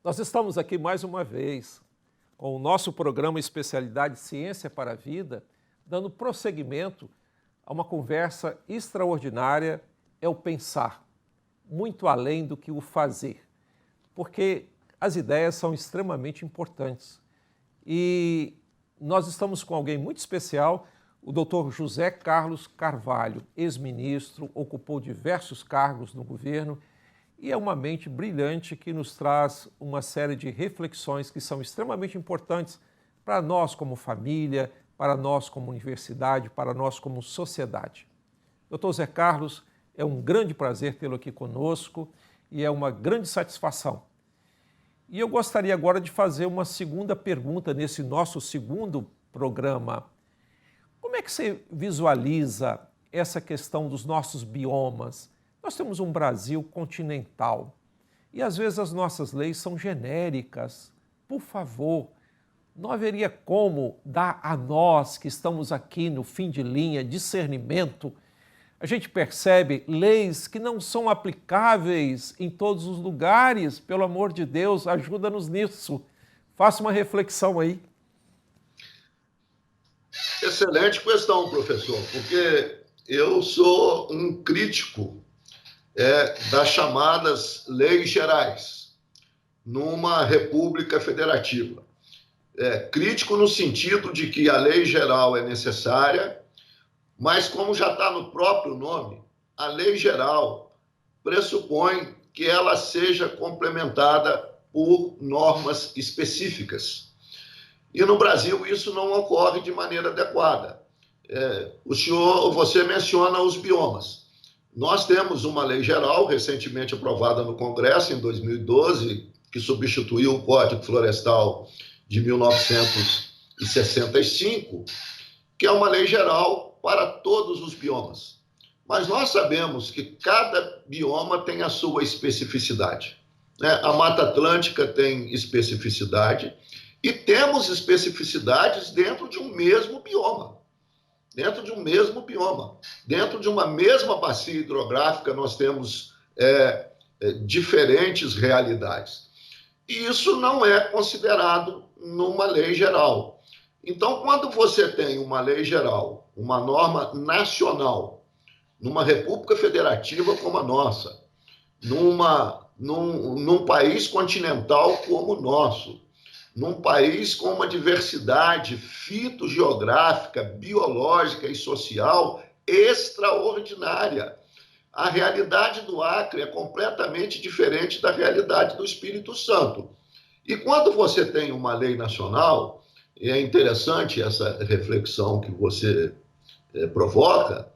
Nós estamos aqui mais uma vez com o nosso programa Especialidade Ciência para a Vida, dando prosseguimento a uma conversa extraordinária, é o pensar, muito além do que o fazer, porque as ideias são extremamente importantes. E nós estamos com alguém muito especial, o Dr. José Carlos Carvalho, ex-ministro, ocupou diversos cargos no governo, e é uma mente brilhante que nos traz uma série de reflexões que são extremamente importantes para nós como família, para nós como universidade, para nós como sociedade. Dr. Zé Carlos, é um grande prazer tê-lo aqui conosco e é uma grande satisfação. E eu gostaria agora de fazer uma segunda pergunta nesse nosso segundo programa. Como é que você visualiza essa questão dos nossos biomas? Nós temos um Brasil continental e às vezes as nossas leis são genéricas. Por favor, não haveria como dar a nós que estamos aqui no fim de linha discernimento? A gente percebe leis que não são aplicáveis em todos os lugares. Pelo amor de Deus, ajuda-nos nisso. Faça uma reflexão aí. Excelente questão, professor, porque eu sou um crítico das chamadas leis gerais numa república federativa. Crítico no sentido de que a lei geral é necessária, mas como já está no próprio nome, a lei geral pressupõe que ela seja complementada por normas específicas. E no Brasil isso não ocorre de maneira adequada. Você menciona os biomas. Nós temos uma lei geral, recentemente aprovada no Congresso, em 2012, que substituiu o Código Florestal de 1965, que é uma lei geral para todos os biomas. Mas nós sabemos que cada bioma tem a sua especificidade. A Mata Atlântica tem especificidade e temos especificidades dentro de um mesmo bioma. Dentro de um mesmo bioma, dentro de uma mesma bacia hidrográfica, nós temos diferentes realidades. E isso não é considerado numa lei geral. Então, quando você tem uma lei geral, uma norma nacional, numa república federativa como a nossa, num país continental como o nosso, num país com uma diversidade fitogeográfica, biológica e social extraordinária. A realidade do Acre é completamente diferente da realidade do Espírito Santo. E quando você tem uma lei nacional, e é interessante essa reflexão que você provoca,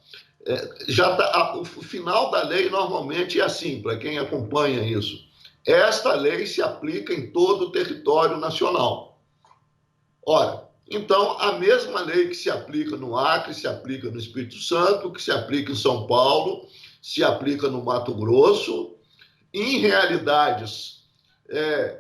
o final da lei normalmente é assim, para quem acompanha isso. Esta lei se aplica em todo o território nacional. Ora, então, a mesma lei que se aplica no Acre, se aplica no Espírito Santo, que se aplica em São Paulo, se aplica no Mato Grosso, em realidades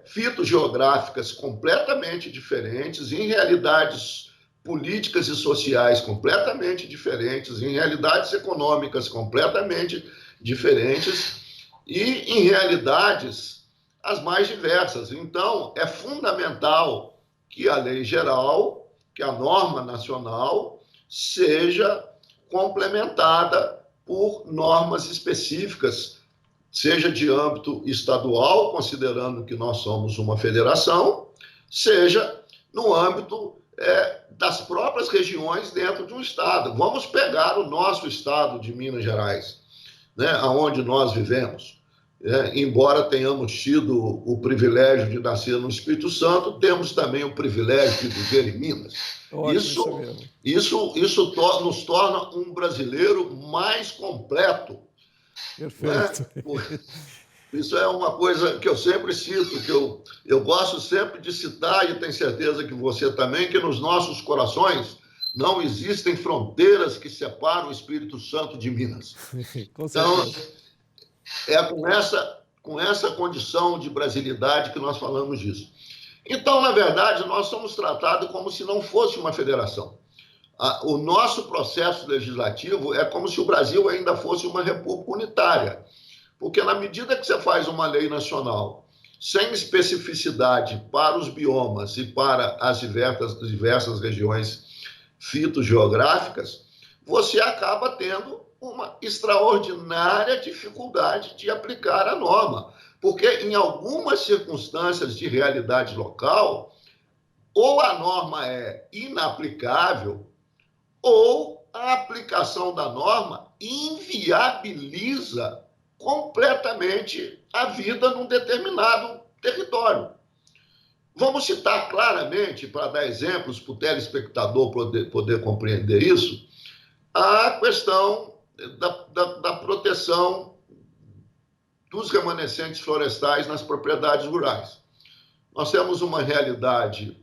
fitogeográficas completamente diferentes, em realidades políticas e sociais completamente diferentes, em realidades econômicas completamente diferentes e em realidades as mais diversas. Então, é fundamental que a lei geral, que a norma nacional, seja complementada por normas específicas, seja de âmbito estadual, considerando que nós somos uma federação, seja no âmbito das próprias regiões dentro de um estado. Vamos pegar o nosso estado de Minas Gerais, onde nós vivemos. Embora tenhamos tido o privilégio de nascer no Espírito Santo, temos também o privilégio de viver em Minas. Isso nos torna um brasileiro mais completo. Perfeito. Isso é uma coisa que eu sempre cito, que eu gosto sempre de citar, e tenho certeza que você também, que nos nossos corações não existem fronteiras que separam o Espírito Santo de Minas. Com certeza. Então, é com essa condição de brasilidade que nós falamos disso. Então, na verdade, nós somos tratados como se não fosse uma federação. O nosso processo legislativo é como se o Brasil ainda fosse uma república unitária, porque na medida que você faz uma lei nacional sem especificidade para os biomas e para as diversas regiões fitogeográficas, você acaba tendo uma extraordinária dificuldade de aplicar a norma, porque em algumas circunstâncias de realidade local, ou a norma é inaplicável, ou a aplicação da norma inviabiliza completamente a vida num determinado território. Vamos citar claramente, para dar exemplos para o telespectador poder compreender isso, a questão da proteção dos remanescentes florestais nas propriedades rurais. Nós temos uma realidade,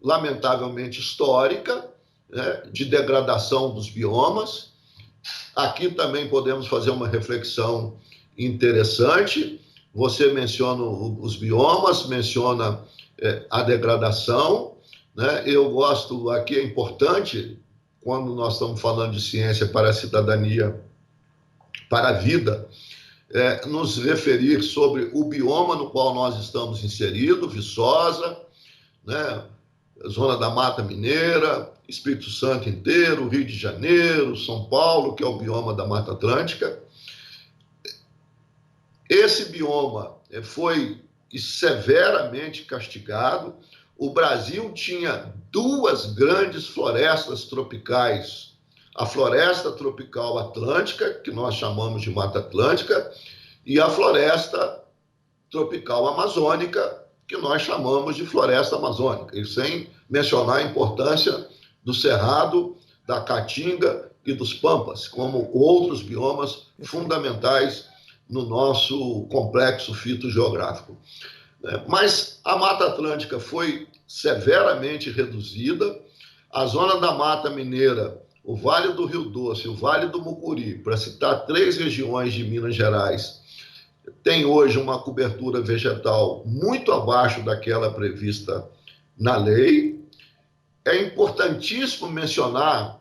lamentavelmente, histórica, né, de degradação dos biomas. Aqui também podemos fazer uma reflexão interessante. Você menciona os biomas, menciona a degradação, né? Eu gosto, aqui é importante, quando nós estamos falando de ciência para a cidadania, para a vida, nos referir sobre o bioma no qual nós estamos inseridos, Viçosa, né? Zona da Mata Mineira, Espírito Santo inteiro, Rio de Janeiro, São Paulo, que é o bioma da Mata Atlântica. Esse bioma foi severamente castigado. O Brasil tinha duas grandes florestas tropicais, a floresta tropical atlântica, que nós chamamos de Mata Atlântica, e a floresta tropical amazônica, que nós chamamos de floresta amazônica, e sem mencionar a importância do Cerrado, da Caatinga e dos Pampas, como outros biomas fundamentais no nosso complexo fitogeográfico. Mas a Mata Atlântica foi severamente reduzida, a zona da Mata Mineira, o Vale do Rio Doce, o Vale do Mucuri, para citar 3 regiões de Minas Gerais, tem hoje uma cobertura vegetal muito abaixo daquela prevista na lei. É importantíssimo mencionar,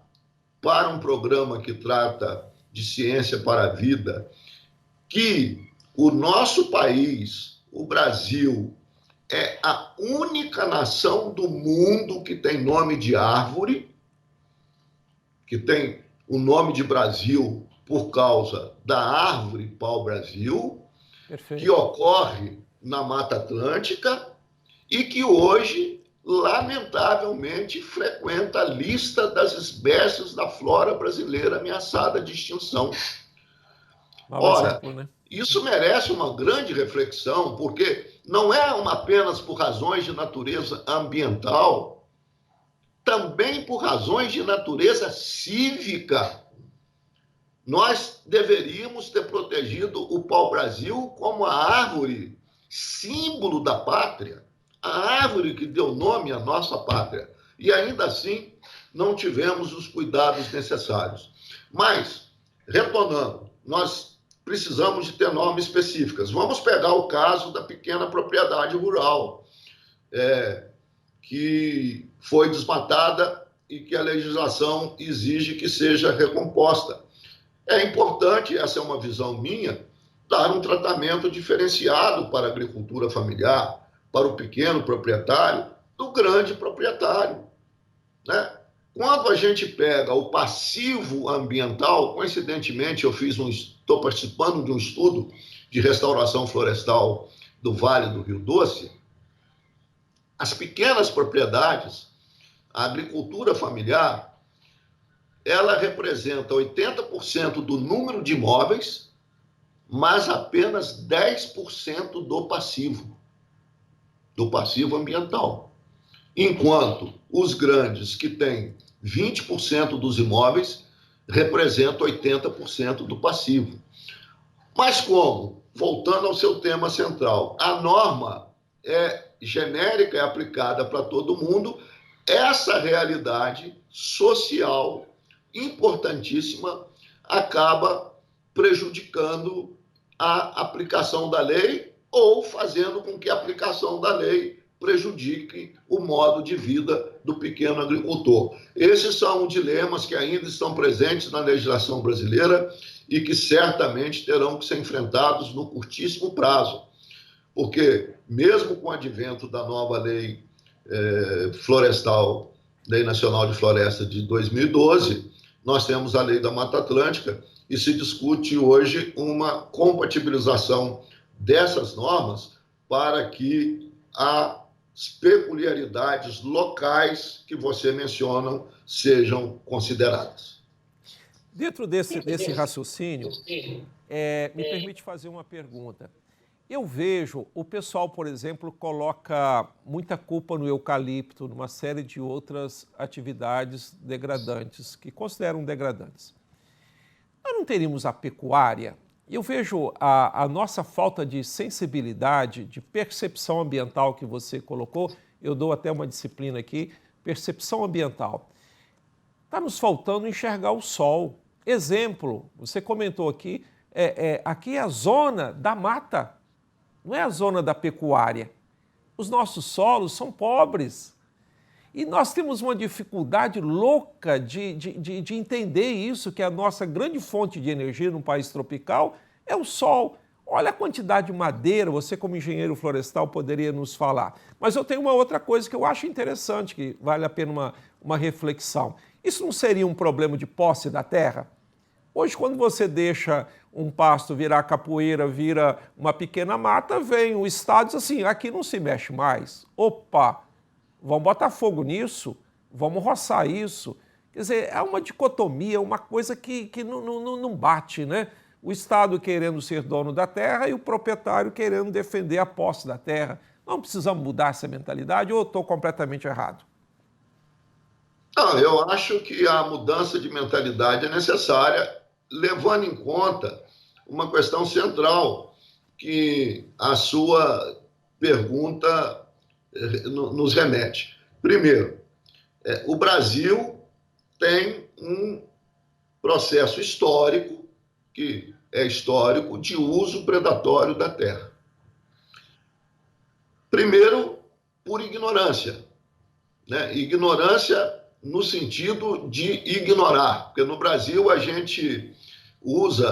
para um programa que trata de ciência para a vida, que o nosso país, o Brasil, é a única nação do mundo que tem nome de árvore, que tem o nome de Brasil por causa da árvore pau-brasil, que ocorre na Mata Atlântica e que hoje, lamentavelmente, frequenta a lista das espécies da flora brasileira ameaçada de extinção. Ora, isso merece uma grande reflexão, porque não é apenas por razões de natureza ambiental, também por razões de natureza cívica. Nós deveríamos ter protegido o pau-brasil como a árvore símbolo da pátria, a árvore que deu nome à nossa pátria. E ainda assim, não tivemos os cuidados necessários. Mas, retornando, nós precisamos de ter normas específicas. Vamos pegar o caso da pequena propriedade rural, que foi desmatada e que a legislação exige que seja recomposta. É importante, essa é uma visão minha, dar um tratamento diferenciado para a agricultura familiar, para o pequeno proprietário, do grande proprietário, né? Quando a gente pega o passivo ambiental, coincidentemente estou participando de um estudo de restauração florestal do Vale do Rio Doce, as pequenas propriedades, a agricultura familiar, ela representa 80% do número de imóveis, mas apenas 10% do passivo ambiental. Enquanto os grandes, que têm 20% dos imóveis, representam 80% do passivo. Mas como, voltando ao seu tema central, a norma é genérica, é aplicada para todo mundo, essa realidade social importantíssima acaba prejudicando a aplicação da lei ou fazendo com que a aplicação da lei prejudique o modo de vida do pequeno agricultor. Esses são dilemas que ainda estão presentes na legislação brasileira e que certamente terão que ser enfrentados no curtíssimo prazo, porque mesmo com o advento da nova lei florestal, Lei Nacional de Floresta de 2012, nós temos a Lei da Mata Atlântica e se discute hoje uma compatibilização dessas normas para que as peculiaridades locais que você menciona sejam consideradas. Dentro desse raciocínio, me permite fazer uma pergunta. Eu vejo o pessoal, por exemplo, coloca muita culpa no eucalipto, numa série de outras atividades degradantes, que consideram degradantes. Nós não teríamos a pecuária? Eu vejo a nossa falta de sensibilidade, de percepção ambiental que você colocou, eu dou até uma disciplina aqui, percepção ambiental. Está nos faltando enxergar o sol. Exemplo, você comentou aqui, aqui é a zona da mata, não é a zona da pecuária. Os nossos solos são pobres. E nós temos uma dificuldade louca de entender isso, que a nossa grande fonte de energia num país tropical é o sol. Olha a quantidade de madeira, você como engenheiro florestal poderia nos falar. Mas eu tenho uma outra coisa que eu acho interessante, que vale a pena uma reflexão. Isso não seria um problema de posse da terra? Hoje, quando você deixa um pasto virar capoeira, vira uma pequena mata, vem o Estado e diz assim, aqui não se mexe mais. Opa, vamos botar fogo nisso, vamos roçar isso. Quer dizer, é uma dicotomia, uma coisa que não bate, né? O Estado querendo ser dono da terra e o proprietário querendo defender a posse da terra. Não precisamos mudar essa mentalidade ou eu estou completamente errado? Não, eu acho que a mudança de mentalidade é necessária, levando em conta uma questão central que a sua pergunta nos remete. Primeiro, o Brasil tem um processo histórico, que é histórico, de uso predatório da terra. Primeiro, por ignorância, né? Ignorância no sentido de ignorar, porque no Brasil a gente usa,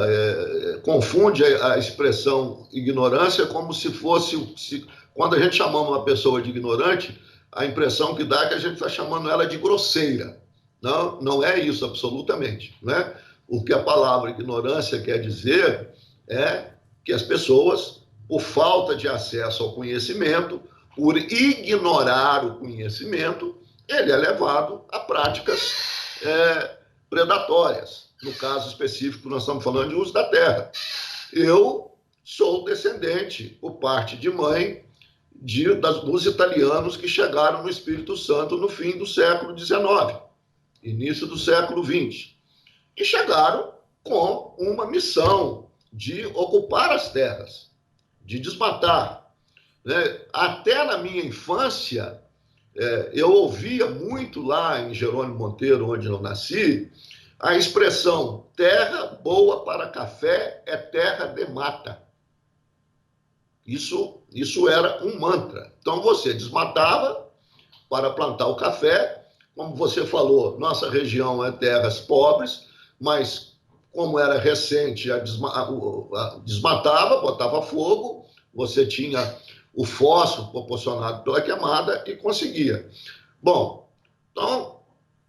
confunde a expressão ignorância como se fosse, quando a gente chamamos uma pessoa de ignorante, a impressão que dá é que a gente está chamando ela de grosseira. Não, não é isso absolutamente, né? O que a palavra ignorância quer dizer é que as pessoas, por falta de acesso ao conhecimento, por ignorar o conhecimento, ele é levado a práticas predatórias. No caso específico, nós estamos falando de uso da terra. Eu sou descendente, por parte de mãe, dos italianos que chegaram no Espírito Santo no fim do século XIX, início do século XX. E chegaram com uma missão de ocupar as terras, de desmatar. Né? Até na minha infância, eu ouvia muito lá em Jerônimo Monteiro, onde eu nasci, a expressão terra boa para café é terra de mata. Isso era um mantra. Então você desmatava para plantar o café, como você falou, nossa região é terras pobres, mas como era recente, desmatava, botava fogo, você tinha o fósforo proporcionado pela queimada e conseguia. Bom, então,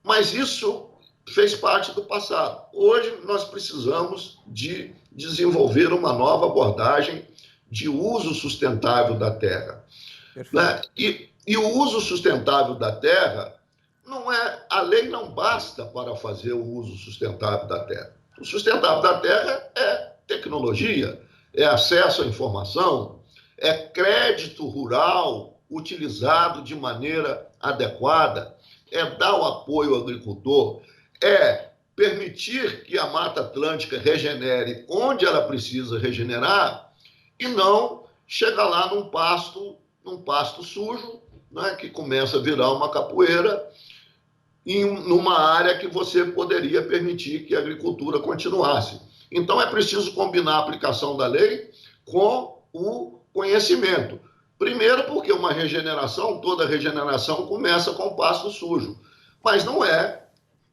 mas isso fez parte do passado. Hoje nós precisamos de desenvolver uma nova abordagem de uso sustentável da terra. Né? E o uso sustentável da terra a lei não basta para fazer o uso sustentável da terra. O sustentável da terra é tecnologia, é acesso à informação, é crédito rural utilizado de maneira adequada, é dar o apoio ao agricultor, é permitir que a Mata Atlântica regenere onde ela precisa regenerar e não chegar lá num pasto sujo, né, que começa a virar uma capoeira, numa área que você poderia permitir que a agricultura continuasse. Então, é preciso combinar a aplicação da lei com o conhecimento. Primeiro porque uma regeneração, toda regeneração começa com o pasto sujo. Mas não é,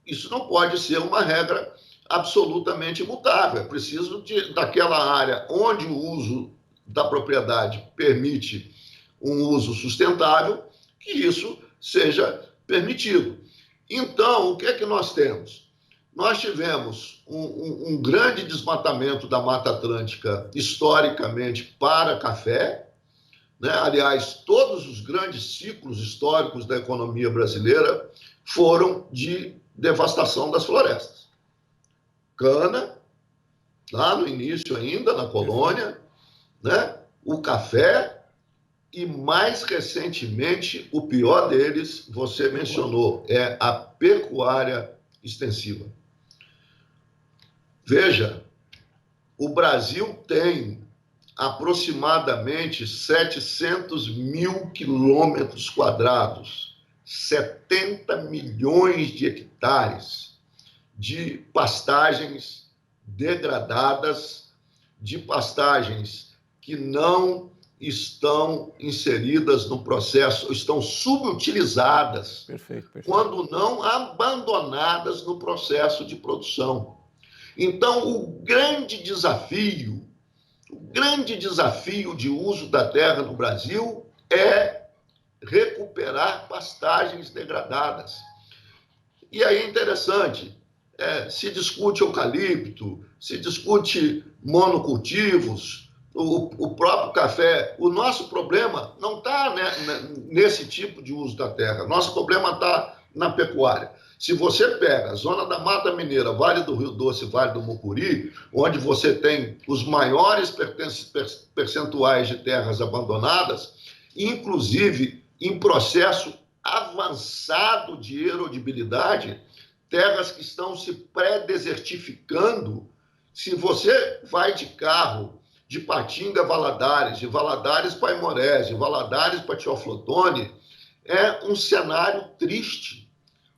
isso não pode ser uma regra absolutamente imutável. É preciso daquela área onde o uso da propriedade permite um uso sustentável, que isso seja permitido. Então, o que é que nós temos? Nós tivemos um grande desmatamento da Mata Atlântica historicamente para café, né? Aliás, todos os grandes ciclos históricos da economia brasileira foram de devastação das florestas. Cana, lá no início ainda, na colônia, né? O café e, mais recentemente, o pior deles, você mencionou, é a pecuária extensiva. Veja, o Brasil tem aproximadamente 700 mil quilômetros quadrados, 70 milhões de hectares de pastagens degradadas, de pastagens que não estão inseridas no processo, estão subutilizadas, Perfeito. quando não abandonadas no processo de produção. Então, o grande desafio de uso da terra no Brasil é recuperar pastagens degradadas. E aí é interessante, se discute eucalipto, se discute monocultivos, o próprio café. O nosso problema não está, né, nesse tipo de uso da terra, nosso problema está na pecuária. Se você pega a zona da Mata Mineira, Vale do Rio Doce, Vale do Mucuri, onde você tem os maiores percentuais de terras abandonadas, inclusive em processo avançado de erodibilidade, terras que estão se pré-desertificando. Se você vai de carro de Patinga a Valadares, de Valadares para Aimorés, de Valadares para Teoflotone, é um cenário triste.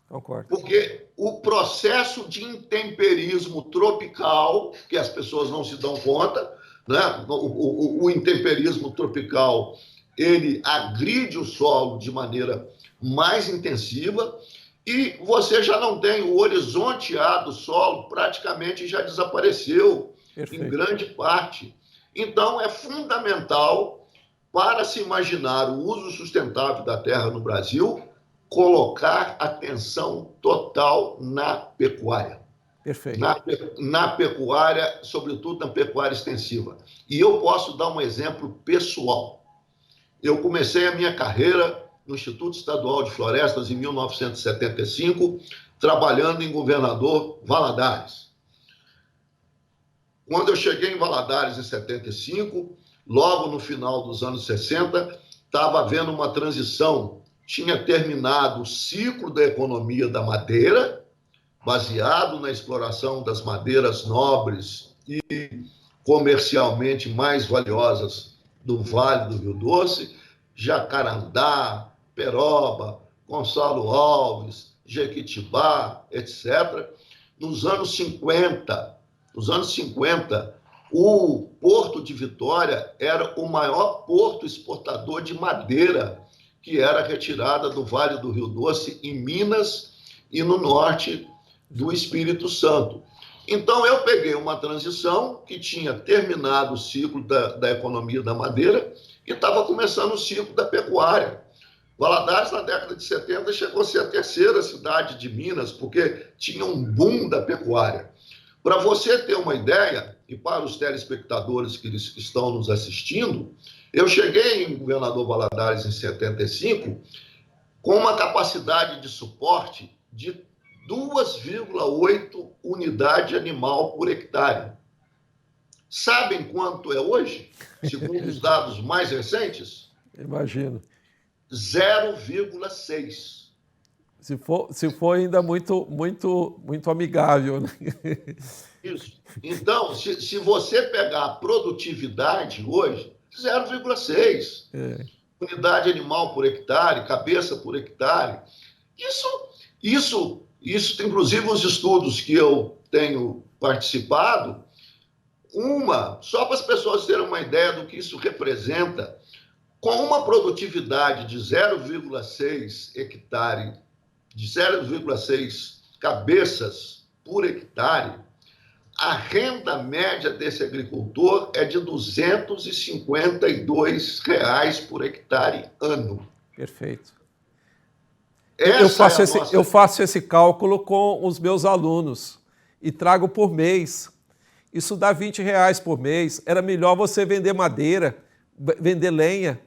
Concordo. Porque o processo de intemperismo tropical, que as pessoas não se dão conta, né? O intemperismo tropical, ele agride o solo de maneira mais intensiva e você já não tem o horizonte A do solo, praticamente já desapareceu. Perfeito. Em grande parte. Então, é fundamental para se imaginar o uso sustentável da terra no Brasil, colocar atenção total na pecuária. Perfeito. Na pecuária, sobretudo na pecuária extensiva. E eu posso dar um exemplo pessoal. Eu comecei a minha carreira no Instituto Estadual de Florestas em 1975, trabalhando em Governador Valadares. Quando eu cheguei em Valadares em 75, logo no final dos anos 60, estava havendo uma transição. Tinha terminado o ciclo da economia da madeira, baseado na exploração das madeiras nobres e comercialmente mais valiosas do Vale do Rio Doce, Jacarandá, Peroba, Gonçalo Alves, Jequitibá, etc. Nos anos 50, o Porto de Vitória era o maior porto exportador de madeira que era retirada do Vale do Rio Doce, em Minas e no norte do Espírito Santo. Então, eu peguei uma transição que tinha terminado o ciclo da economia da madeira e estava começando o ciclo da pecuária. Valadares, na década de 70, chegou a ser a terceira cidade de Minas, porque tinha um boom da pecuária. Para você ter uma ideia, e para os telespectadores que estão nos assistindo, eu cheguei em Governador Valadares em 75 com uma capacidade de suporte de 2,8 unidade animal por hectare. Sabem quanto é hoje, segundo os dados mais recentes? Imagino. 0,6. Se for ainda muito amigável, né? Isso. Então, se você pegar a produtividade hoje, 0,6. Unidade animal por hectare, cabeça por hectare. Isso, inclusive os estudos que eu tenho participado, só para as pessoas terem uma ideia do que isso representa, com uma produtividade de 0,6 hectare, de 0,6 cabeças por hectare, a renda média desse agricultor é de R$ 252 por hectare ano. Perfeito. Essa Eu faço esse cálculo com os meus alunos e trago por mês. Isso dá R$ 20 por mês. Era melhor você vender madeira, vender lenha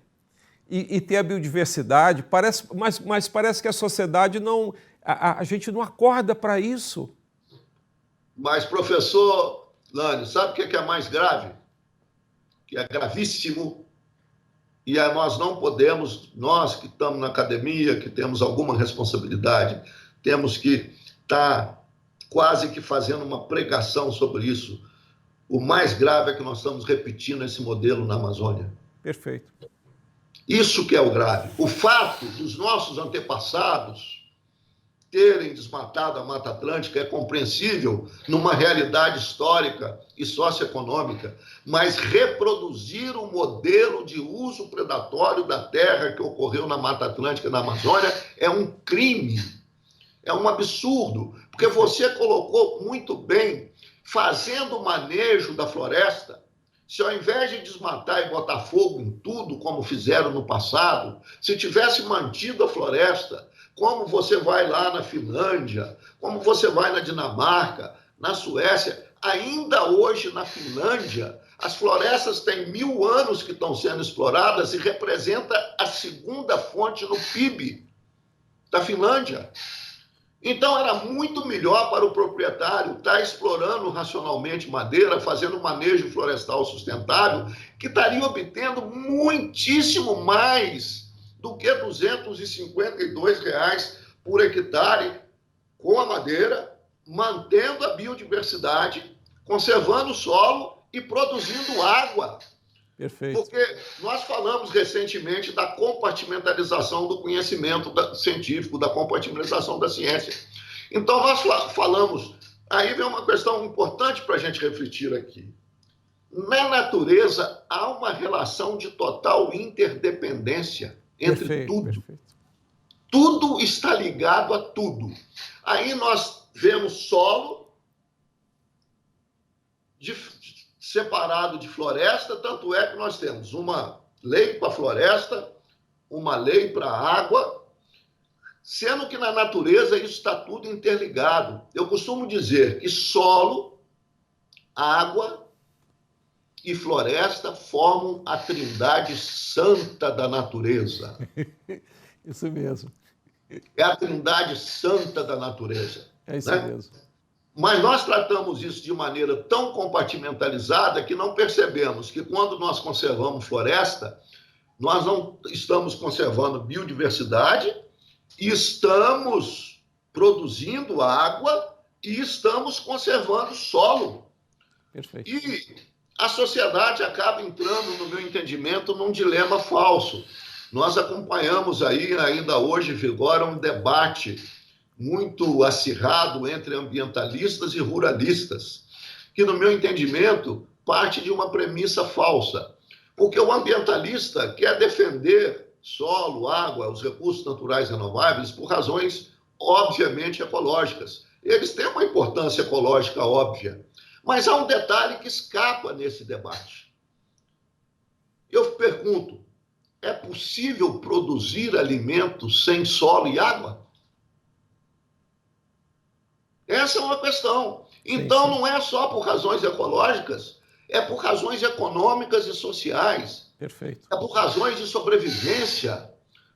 e ter a biodiversidade. Mas parece que a sociedade não... A gente não acorda para isso. Mas, professor Lânio, sabe o que é mais grave? Que é gravíssimo. E nós não podemos, nós que estamos na academia, que temos alguma responsabilidade, temos que estar quase que fazendo uma pregação sobre isso. O mais grave é que nós estamos repetindo esse modelo na Amazônia. Perfeito. Isso que é o grave. O fato dos nossos antepassados terem desmatado a Mata Atlântica é compreensível numa realidade histórica e socioeconômica, mas reproduzir o modelo de uso predatório da terra que ocorreu na Mata Atlântica e na Amazônia é um crime, é um absurdo, porque você colocou muito bem, fazendo o manejo da floresta, se ao invés de desmatar e botar fogo em tudo, como fizeram no passado, se tivesse mantido a floresta, como você vai lá na Finlândia, como você vai na Dinamarca, na Suécia, ainda hoje na Finlândia, as florestas têm 1000 anos que estão sendo exploradas e representa a segunda fonte no PIB da Finlândia. Então, era muito melhor para o proprietário estar explorando racionalmente madeira, fazendo manejo florestal sustentável, que estaria obtendo muitíssimo mais do que R$ 252 por hectare com a madeira, mantendo a biodiversidade, conservando o solo e produzindo água. Perfeito. Porque nós falamos recentemente da compartimentalização do conhecimento científico, da compartimentalização da ciência. Então, nós falamos... Aí vem uma questão importante para a gente refletir aqui. Na natureza, há uma relação de total interdependência entre tudo. Perfeito. Tudo está ligado a tudo. Aí nós vemos solo separado de floresta, tanto é que nós temos uma lei para a floresta, uma lei para a água, sendo que na natureza isso está tudo interligado. Eu costumo dizer que solo, água e floresta formam a trindade santa da natureza. Isso mesmo. É a trindade santa da natureza. É isso mesmo. Mas nós tratamos isso de maneira tão compartimentalizada que não percebemos que quando nós conservamos floresta, nós não estamos conservando biodiversidade, estamos produzindo água e estamos conservando solo. Perfeito. E a sociedade acaba entrando, no meu entendimento, num dilema falso. Nós acompanhamos aí, ainda hoje vigora um debate muito acirrado entre ambientalistas e ruralistas, que, no meu entendimento, parte de uma premissa falsa. Porque o ambientalista quer defender solo, água, os recursos naturais renováveis por razões, obviamente, ecológicas. Eles têm uma importância ecológica óbvia. Mas há um detalhe que escapa nesse debate. Eu pergunto, é possível produzir alimentos sem solo e água? Essa é uma questão. Então, sim. Não é só por razões ecológicas, é por razões econômicas e sociais. Perfeito. É por razões de sobrevivência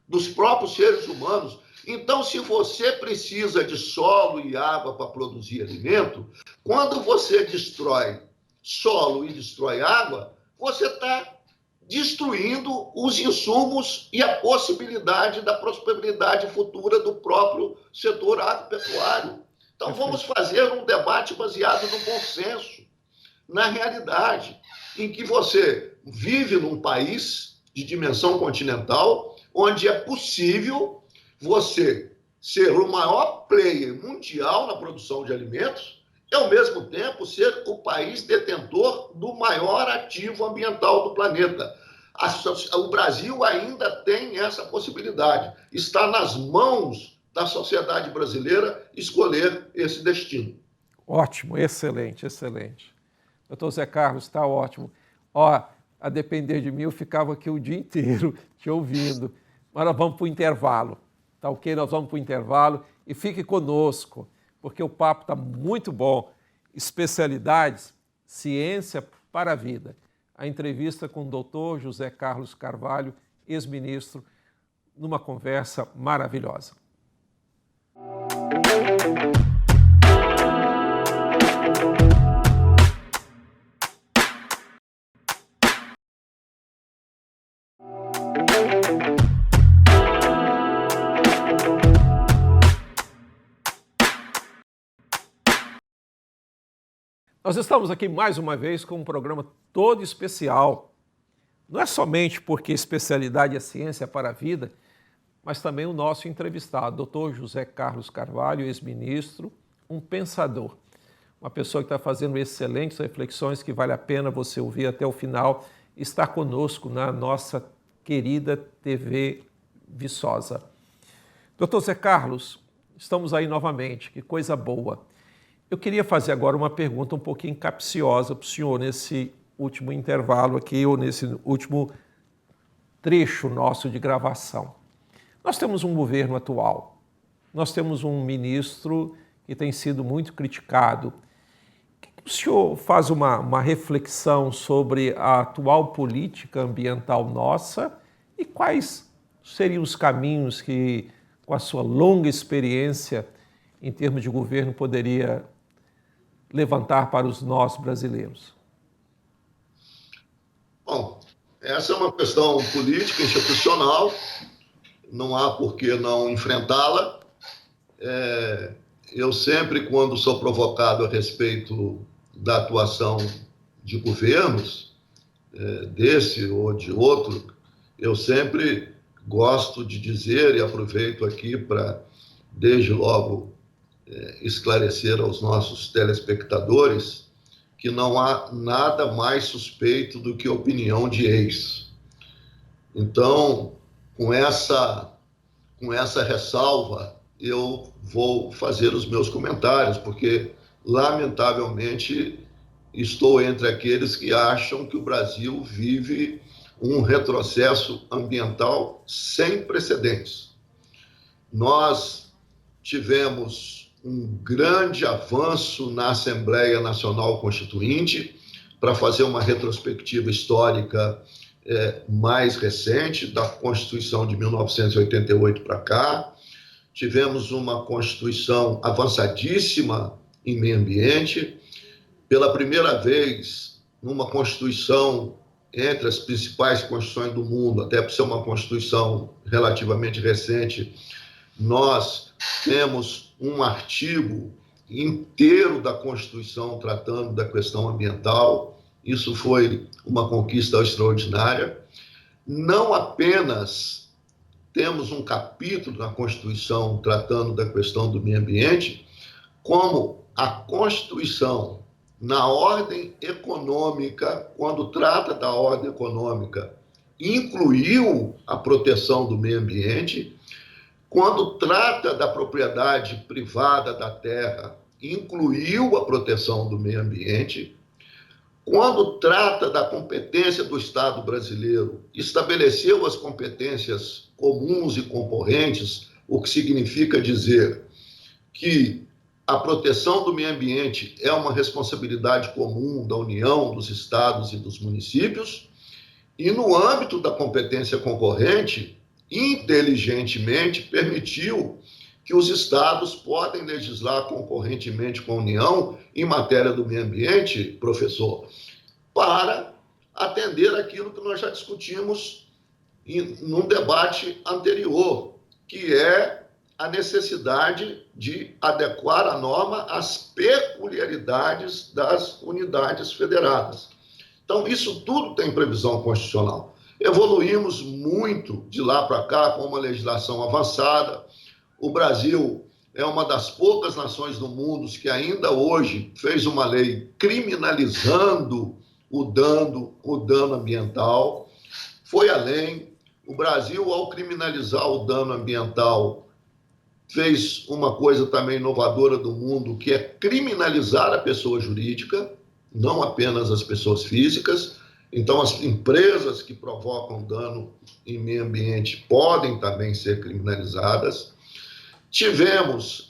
dos próprios seres humanos. Então, se você precisa de solo e água para produzir alimento, quando você destrói solo e destrói água, você está destruindo os insumos e a possibilidade da prosperidade futura do próprio setor agropecuário. Então, vamos fazer um debate baseado no bom senso, na realidade, em que você vive num país de dimensão continental, onde é possível você ser o maior player mundial na produção de alimentos e, ao mesmo tempo, ser o país detentor do maior ativo ambiental do planeta. O Brasil ainda tem essa possibilidade. Está nas mãos da sociedade brasileira escolher esse destino. Ótimo, excelente, excelente. Doutor Zé Carlos, está ótimo. Ó, a depender de mim, eu ficava aqui o dia inteiro te ouvindo. Mas nós vamos para o intervalo, tá ok? Nós vamos para o intervalo e fique conosco, porque o papo está muito bom. Especialidades, ciência para a vida. A entrevista com o doutor José Carlos Carvalho, ex-ministro, numa conversa maravilhosa. Nós estamos aqui mais uma vez com um programa todo especial. Não é somente porque especialidade é ciência para a vida, mas também o nosso entrevistado, Dr. José Carlos Carvalho, ex-ministro, um pensador, uma pessoa que está fazendo excelentes reflexões que vale a pena você ouvir até o final, está conosco na nossa querida TV Viçosa. Dr. Zé Carlos, estamos aí novamente, que coisa boa. Eu queria fazer agora uma pergunta um pouquinho capciosa para o senhor nesse último intervalo aqui, ou nesse último trecho nosso de gravação. Nós temos um governo atual, nós temos um ministro que tem sido muito criticado. O senhor faz uma reflexão sobre a atual política ambiental nossa e quais seriam os caminhos que, com a sua longa experiência em termos de governo, poderia levantar para os nós brasileiros? Bom, essa é uma questão política, institucional, não há por que não enfrentá-la. Eu sempre, quando sou provocado a respeito da atuação de governos, desse ou de outro, eu sempre gosto de dizer, e aproveito aqui para, desde logo, esclarecer aos nossos telespectadores que não há nada mais suspeito do que opinião de ex. Então, com essa ressalva, eu vou fazer os meus comentários, porque, lamentavelmente, estou entre aqueles que acham que o Brasil vive um retrocesso ambiental sem precedentes. Nós tivemos um grande avanço na Assembleia Nacional Constituinte para fazer uma retrospectiva histórica mais recente, da Constituição de 1988 para cá. Tivemos uma Constituição avançadíssima em meio ambiente. Pela primeira vez, numa Constituição entre as principais constituições do mundo, até por ser uma Constituição relativamente recente, nós temos um artigo inteiro da Constituição tratando da questão ambiental. Isso foi uma conquista extraordinária. Não apenas temos um capítulo na Constituição tratando da questão do meio ambiente, como a Constituição, na ordem econômica, quando trata da ordem econômica, incluiu a proteção do meio ambiente. Quando trata da propriedade privada da terra, incluiu a proteção do meio ambiente. Quando trata da competência do Estado brasileiro, estabeleceu as competências comuns e concorrentes, o que significa dizer que a proteção do meio ambiente é uma responsabilidade comum da União, dos estados e dos municípios. E no âmbito da competência concorrente, inteligentemente permitiu que os estados podem legislar concorrentemente com a União em matéria do meio ambiente, professor, para atender aquilo que nós já discutimos num debate anterior, que é a necessidade de adequar a norma às peculiaridades das unidades federadas. Então, isso tudo tem previsão constitucional. Evoluímos muito de lá para cá com uma legislação avançada. O Brasil é uma das poucas nações do mundo que ainda hoje fez uma lei criminalizando o dano ambiental. foi além. O Brasil, ao criminalizar o dano ambiental, fez uma coisa também inovadora do mundo, que é criminalizar a pessoa jurídica, não apenas as pessoas físicas. Então, as empresas que provocam dano em meio ambiente podem também ser criminalizadas. Tivemos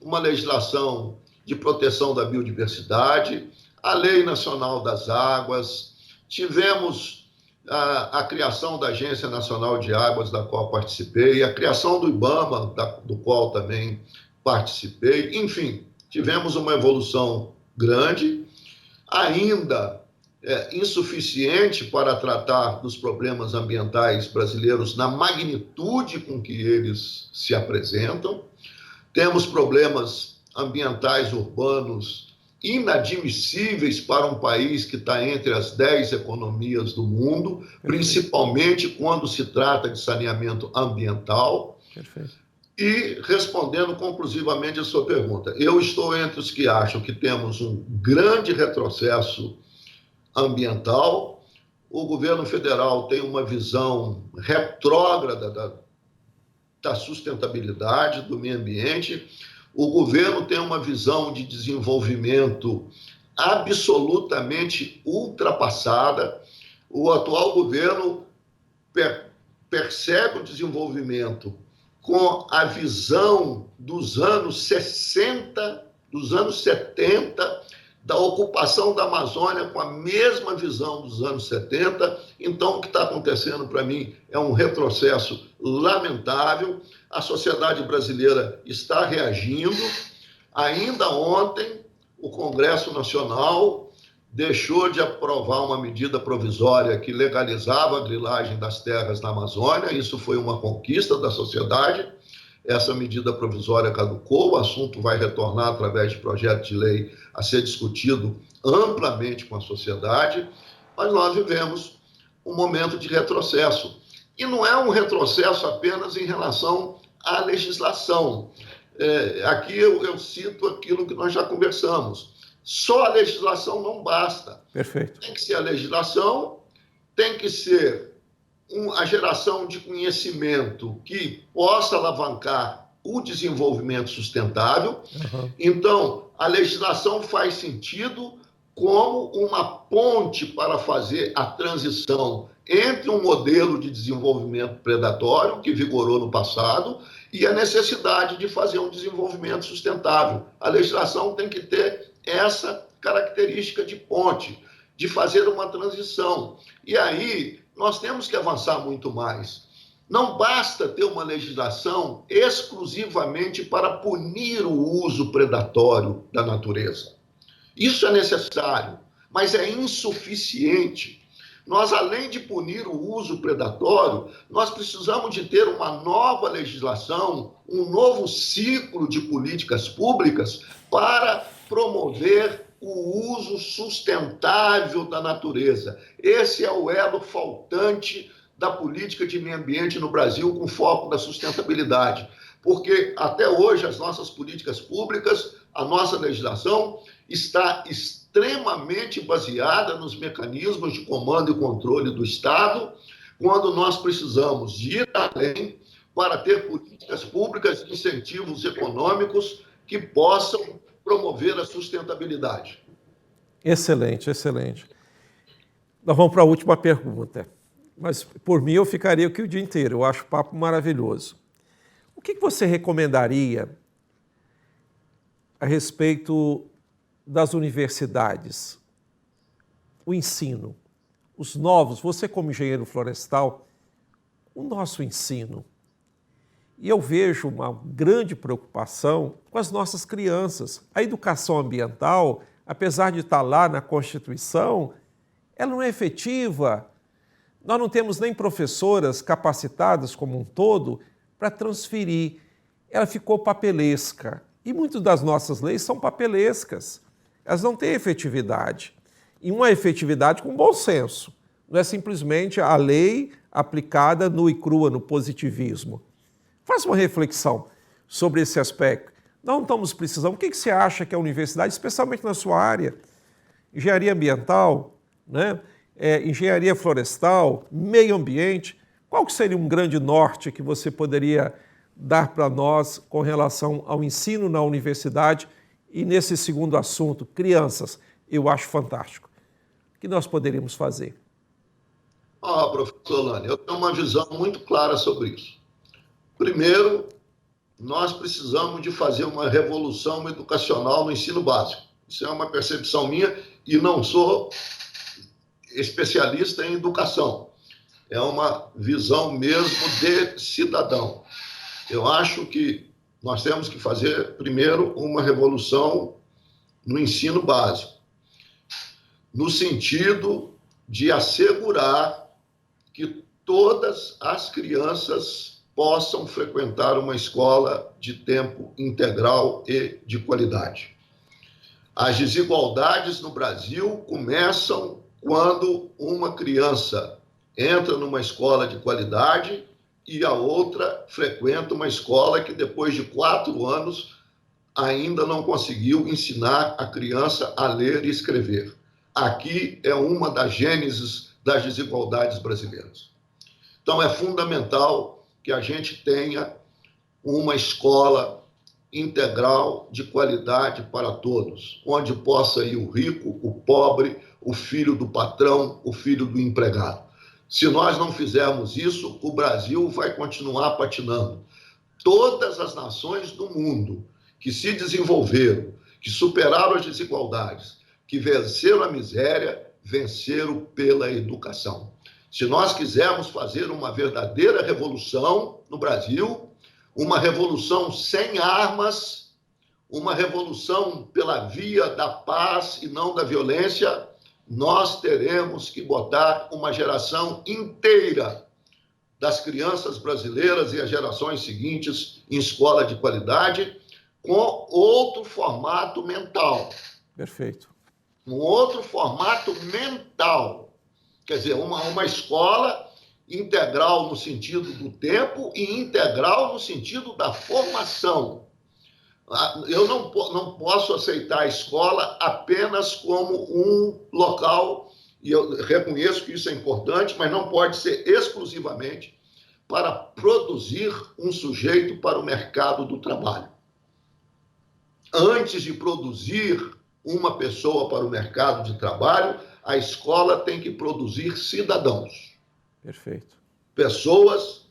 uma legislação de proteção da biodiversidade, a Lei Nacional das Águas, tivemos a criação da Agência Nacional de Águas, da qual participei, a criação do IBAMA, do qual também participei. Enfim, tivemos uma evolução grande, ainda insuficiente para tratar dos problemas ambientais brasileiros na magnitude com que eles se apresentam. Temos problemas ambientais urbanos inadmissíveis para um país que está entre as 10 economias do mundo, principalmente quando se trata de saneamento ambiental. Perfeito. E, respondendo conclusivamente a sua pergunta, eu estou entre os que acham que temos um grande retrocesso ambiental. O governo federal tem uma visão retrógrada da sustentabilidade do meio ambiente. O governo tem uma visão de desenvolvimento absolutamente ultrapassada. O atual governo percebe o desenvolvimento com a visão dos anos 60, dos anos 70, da ocupação da Amazônia com a mesma visão dos anos 70. Então, o que está acontecendo para mim é um retrocesso lamentável. A sociedade brasileira está reagindo. Ainda ontem, o Congresso Nacional deixou de aprovar uma medida provisória que legalizava a grilagem das terras na Amazônia. Isso foi uma conquista da sociedade. Essa medida provisória caducou, o assunto vai retornar através de projeto de lei a ser discutido amplamente com a sociedade, mas nós vivemos um momento de retrocesso. E não é um retrocesso apenas em relação à legislação. Aqui eu cito aquilo que nós já conversamos. Só a legislação não basta. Perfeito. Tem que ser a legislação, tem que ser a geração de conhecimento que possa alavancar o desenvolvimento sustentável. Uhum. Então, a legislação faz sentido como uma ponte para fazer a transição entre um modelo de desenvolvimento predatório, que vigorou no passado, e a necessidade de fazer um desenvolvimento sustentável. A legislação tem que ter essa característica de ponte, de fazer uma transição. E aí, nós temos que avançar muito mais. Não basta ter uma legislação exclusivamente para punir o uso predatório da natureza. Isso é necessário, mas é insuficiente. Nós, além de punir o uso predatório, nós precisamos de ter uma nova legislação, um novo ciclo de políticas públicas para promover o uso sustentável da natureza. Esse é o elo faltante da política de meio ambiente no Brasil, com foco na sustentabilidade. Porque, até hoje, as nossas políticas públicas, a nossa legislação está extremamente baseada nos mecanismos de comando e controle do Estado, quando nós precisamos de ir além para ter políticas públicas e incentivos econômicos que possam promover a sustentabilidade. Excelente, excelente. Nós vamos para a última pergunta. Mas, por mim, eu ficaria aqui o dia inteiro. Eu acho o papo maravilhoso. O que você recomendaria a respeito das universidades? O ensino, os novos, você como engenheiro florestal, o nosso ensino. E eu vejo uma grande preocupação com as nossas crianças. A educação ambiental, apesar de estar lá na Constituição, ela não é efetiva. Nós não temos nem professoras capacitadas como um todo para transferir. Ela ficou papelesca. E muitas das nossas leis são papelescas. Elas não têm efetividade. E uma efetividade com bom senso. Não é simplesmente a lei aplicada nua e crua no positivismo. Faça uma reflexão sobre esse aspecto. Nós não estamos precisando. O que você acha que a universidade, especialmente na sua área, engenharia ambiental, né? engenharia florestal, meio ambiente. Qual que seria um grande norte que você poderia dar para nós com relação ao ensino na universidade? E nesse segundo assunto, crianças, eu acho fantástico. O que nós poderíamos fazer? Professor Lani, eu tenho uma visão muito clara sobre isso. Primeiro, nós precisamos de fazer uma revolução educacional no ensino básico. Isso é uma percepção minha e não sou especialista em educação. É uma visão mesmo de cidadão. Eu acho que nós temos que fazer, primeiro, uma revolução no ensino básico, no sentido de assegurar que todas as crianças possam frequentar uma escola de tempo integral e de qualidade. As desigualdades no Brasil começam quando uma criança entra numa escola de qualidade e a outra frequenta uma escola que depois de 4 anos ainda não conseguiu ensinar a criança a ler e escrever. Aqui é uma das gêneses das desigualdades brasileiras. Então, é fundamental que a gente tenha uma escola integral de qualidade para todos, onde possa ir o rico, o pobre, o filho do patrão, o filho do empregado. Se nós não fizermos isso, o Brasil vai continuar patinando. Todas as nações do mundo que se desenvolveram, que superaram as desigualdades, que venceram a miséria, venceram pela educação. Se nós quisermos fazer uma verdadeira revolução no Brasil, uma revolução sem armas, uma revolução pela via da paz e não da violência, nós teremos que botar uma geração inteira das crianças brasileiras e as gerações seguintes em escola de qualidade, com outro formato mental. Perfeito. Um outro formato mental. Quer dizer, uma escola integral no sentido do tempo e integral no sentido da formação. Eu não posso aceitar a escola apenas como um local, e eu reconheço que isso é importante, mas não pode ser exclusivamente para produzir um sujeito para o mercado do trabalho. Antes de produzir uma pessoa para o mercado de trabalho, a escola tem que produzir cidadãos. Perfeito. Pessoas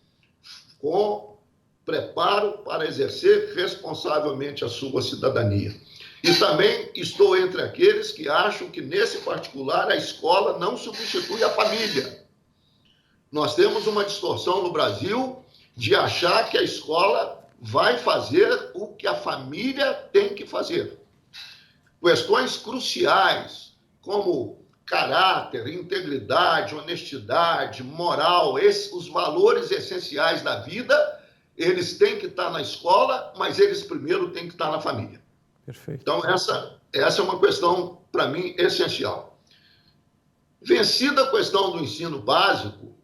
com preparo para exercer responsavelmente a sua cidadania. E também estou entre aqueles que acham que, nesse particular, a escola não substitui a família. Nós temos uma distorção no Brasil de achar que a escola vai fazer o que a família tem que fazer. Questões cruciais, como caráter, integridade, honestidade, moral, os valores essenciais da vida, eles têm que estar na escola, mas eles primeiro têm que estar na família. Perfeito. Então, essa é uma questão, para mim, essencial. Vencida a questão do ensino básico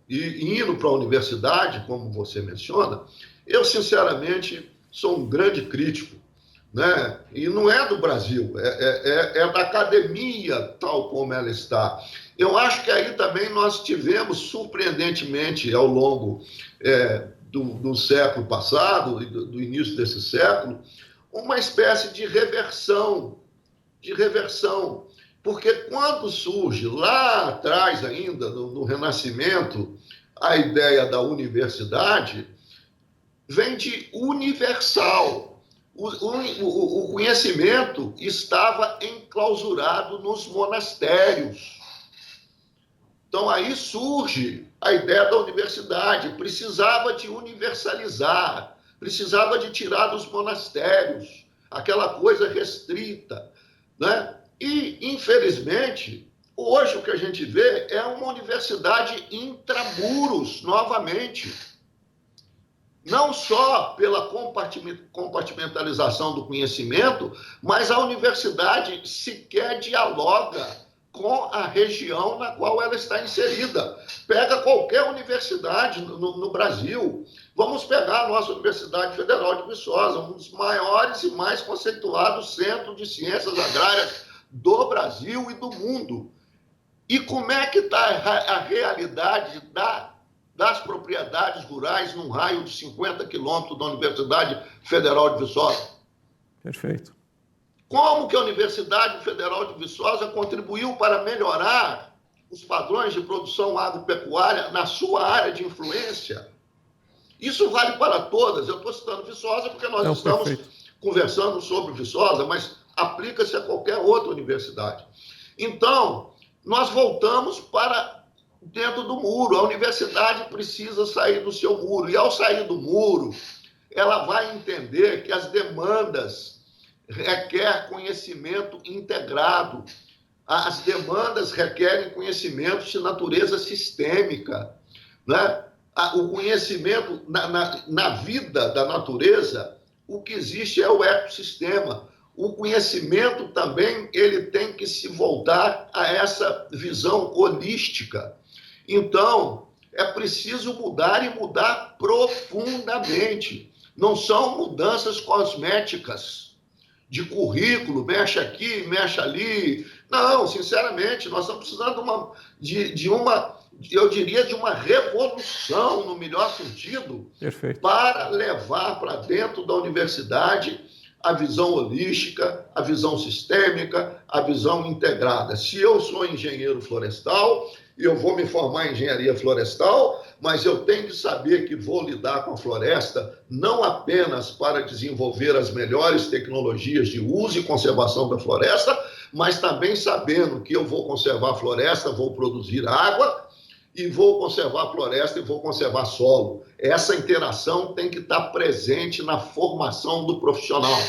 e indo para a universidade, como você menciona, eu, sinceramente, sou um grande crítico, né? E não é do Brasil, é da academia tal como ela está. Eu acho que aí também nós tivemos, surpreendentemente, ao longo do século passado e do início desse século, uma espécie de reversão, porque quando surge lá atrás ainda, no Renascimento, a ideia da universidade, vem de universal. O conhecimento estava enclausurado nos monastérios. Então, aí surge a ideia da universidade. Precisava de universalizar, precisava de tirar dos monastérios aquela coisa restrita, né? E, infelizmente, hoje o que a gente vê é uma universidade intramuros, novamente. Não só pela compartimentalização do conhecimento, mas a universidade sequer dialoga com a região na qual ela está inserida. Pega qualquer universidade no Brasil. Vamos pegar a nossa Universidade Federal de Viçosa, um dos maiores e mais conceituados centros de ciências agrárias do Brasil e do mundo. E como é que está a realidade das propriedades rurais num raio de 50 quilômetros da Universidade Federal de Viçosa? Perfeito. Como que a Universidade Federal de Viçosa contribuiu para melhorar os padrões de produção agropecuária na sua área de influência? Isso vale para todas. Eu estou citando Viçosa porque nós estamos conversando sobre Viçosa, mas aplica-se a qualquer outra universidade. Então, nós voltamos para dentro do muro. A universidade precisa sair do seu muro. E, ao sair do muro, ela vai entender que as demandas requerem conhecimento integrado. As demandas requerem conhecimento de natureza sistêmica, né? O conhecimento na vida da natureza, o que existe é o ecossistema. O conhecimento também ele tem que se voltar a essa visão holística. Então, é preciso mudar e mudar profundamente. Não são mudanças cosméticas, de currículo, mexe aqui, mexe ali. Não, sinceramente, nós estamos precisando eu diria, de uma revolução, no melhor sentido, Perfeito, para levar para dentro da universidade a visão holística, a visão sistêmica, a visão integrada. Se eu sou engenheiro florestal, eu vou me formar em engenharia florestal, mas eu tenho que saber que vou lidar com a floresta não apenas para desenvolver as melhores tecnologias de uso e conservação da floresta, mas também sabendo que eu vou conservar a floresta, vou produzir água, e vou conservar a floresta e vou conservar solo. Essa interação tem que estar presente na formação do profissional.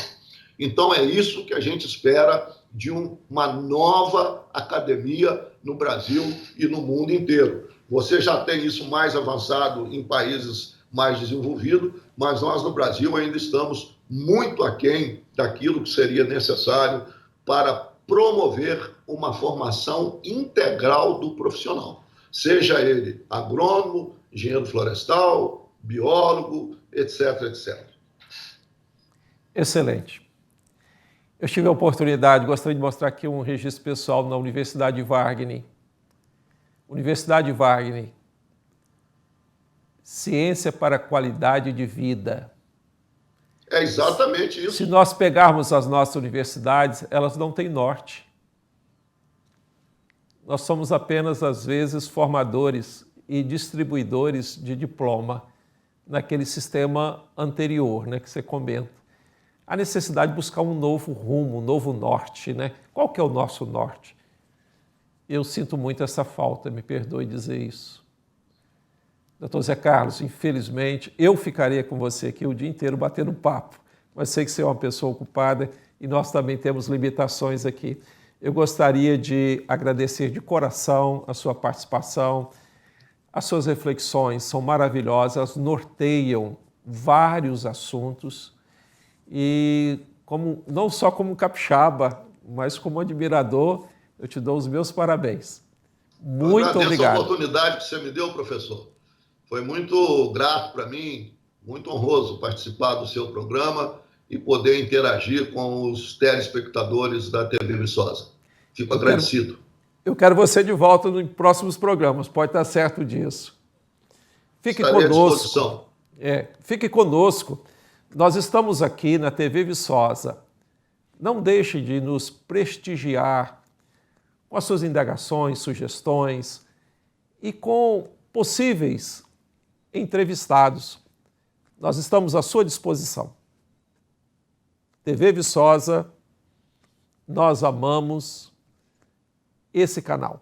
Então, é isso que a gente espera de uma nova academia no Brasil e no mundo inteiro. Você já tem isso mais avançado em países mais desenvolvidos, mas nós no Brasil ainda estamos muito aquém daquilo que seria necessário para promover uma formação integral do profissional. Seja ele agrônomo, engenheiro florestal, biólogo, etc, etc. Excelente. Eu tive a oportunidade, gostaria de mostrar aqui um registro pessoal na Universidade Wagner. Universidade Wagner, ciência para qualidade de vida. É exatamente isso. Se nós pegarmos as nossas universidades, elas não têm norte. Nós somos apenas, às vezes, formadores e distribuidores de diploma naquele sistema anterior, né, que você comenta. A necessidade de buscar um novo rumo, um novo norte, né? Qual que é o nosso norte? Eu sinto muito essa falta, me perdoe dizer isso. Doutor Zé Carlos, infelizmente, eu ficaria com você aqui o dia inteiro batendo papo, mas sei que você é uma pessoa ocupada e nós também temos limitações aqui. Eu gostaria de agradecer de coração a sua participação. As suas reflexões são maravilhosas, norteiam vários assuntos e não só como capixaba, mas como admirador, eu te dou os meus parabéns. Muito obrigado. A oportunidade que você me deu, professor. Foi muito grato para mim, muito honroso participar do seu programa e poder interagir com os telespectadores da TV Viçosa. Fico agradecido. Eu quero você de volta nos próximos programas, pode estar certo disso. Fique Estarei conosco. à disposição. Fique conosco. Nós estamos aqui na TV Viçosa. Não deixe de nos prestigiar com as suas indagações, sugestões e com possíveis entrevistados. Nós estamos à sua disposição. TV Viçosa, nós amamos esse canal.